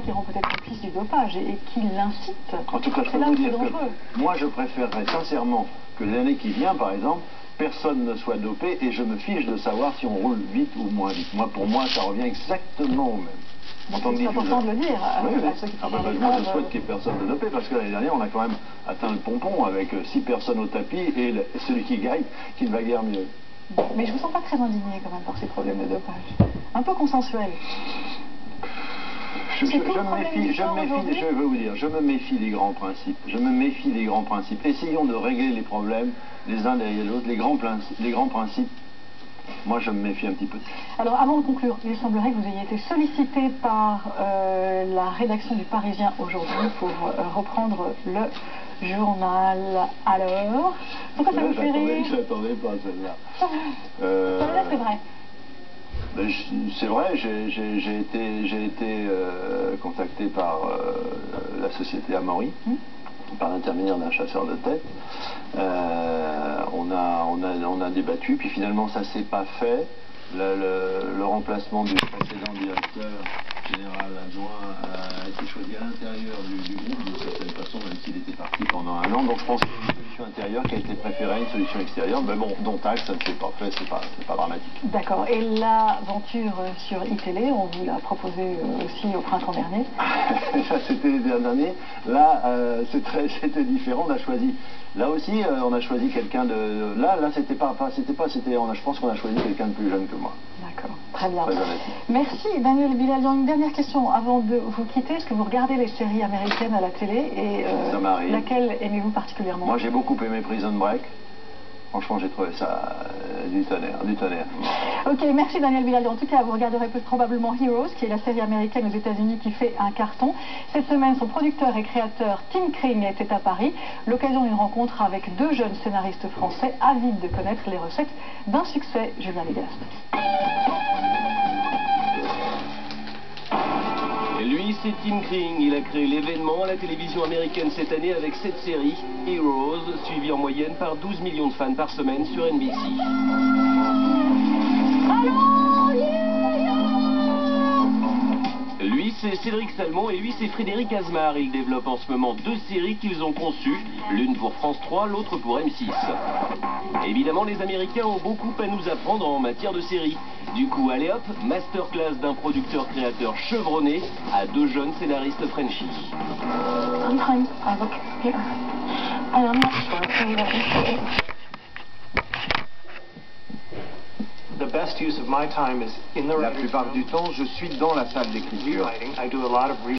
qui rend peut-être complice du dopage et qui l'incite. En tout cas, je peux vous dire que moi, je préférerais sincèrement que l'année qui vient, par exemple, personne ne soit dopé et je me fiche de savoir si on roule vite ou moins vite. Pour moi, ça revient exactement au même. C'est important de le dire. Oui, oui. Moi, je souhaite qu'il n'y ait personne de dopé parce que l'année dernière, on a quand même atteint le pompon avec 6 personnes au tapis et celui qui gagne, qui ne va guère mieux. Mais je ne vous sens pas très indigné quand même par ces problèmes de dopage. Un peu consensuel. Je veux vous dire, je me méfie des grands principes. Je me méfie des grands principes. Essayons de régler les problèmes les uns derrière les autres. Les grands principes, moi je me méfie un petit peu. Alors avant de conclure, il semblerait que vous ayez été sollicité par la rédaction du Parisien aujourd'hui pour reprendre le journal. Alors, pourquoi ça vous fait rire? Je n'attendais pas à celle-là. Celle-là c'est vrai. C'est vrai, j'ai été contacté par la société Amaury, par l'intermédiaire d'un chasseur de tête. On a débattu, puis finalement ça s'est pas fait. Le remplacement du précédent directeur général adjoint a été choisi à l'intérieur du groupe, d'une certaine façon, même s'il était parti pendant 1 an. Donc je pense qu'il y a une solution intérieure qui a été préférée à une solution extérieure. Mais bon, dont acte, ça ne s'est pas fait, c'est pas dramatique. D'accord. Et l'aventure sur iTélé, on vous l'a proposé aussi au printemps dernier. Ça c'était l'hiver dernier. Là, c'était différent. On a choisi. Là aussi, on a choisi quelqu'un de. Là, c'était pas. Je pense qu'on a choisi quelqu'un de plus jeune que moi. D'accord, très bien. Très Merci Daniel Bilalian. Une dernière question avant de vous quitter. Est-ce que vous regardez les séries américaines à la télé et ça m'arrive. Laquelle aimez-vous particulièrement? Moi, j'ai beaucoup aimé Prison Break. Franchement, j'ai trouvé ça du tonnerre, du tonnerre. Ok, merci Daniel Bilalian. En tout cas, vous regarderez probablement Heroes, qui est la série américaine aux États-Unis qui fait un carton. Cette semaine, son producteur et créateur Tim Kring était à Paris. L'occasion d'une rencontre avec 2 jeunes scénaristes français avides de connaître les recettes d'un succès. Julien Legast. Lui, c'est Tim Kring. Il a créé l'événement à la télévision américaine cette année avec cette série, Heroes, suivie en moyenne par 12 millions de fans par semaine sur NBC. Lui, c'est Cédric Salmon et lui, c'est Frédéric Asmar. Ils développent en ce moment 2 séries qu'ils ont conçues, l'une pour France 3, l'autre pour M6. Évidemment, les Américains ont beaucoup à nous apprendre en matière de séries. Du coup, allez hop, masterclass d'un producteur-créateur chevronné à 2 jeunes scénaristes Frenchies. La plupart du temps, je suis dans la salle d'écriture.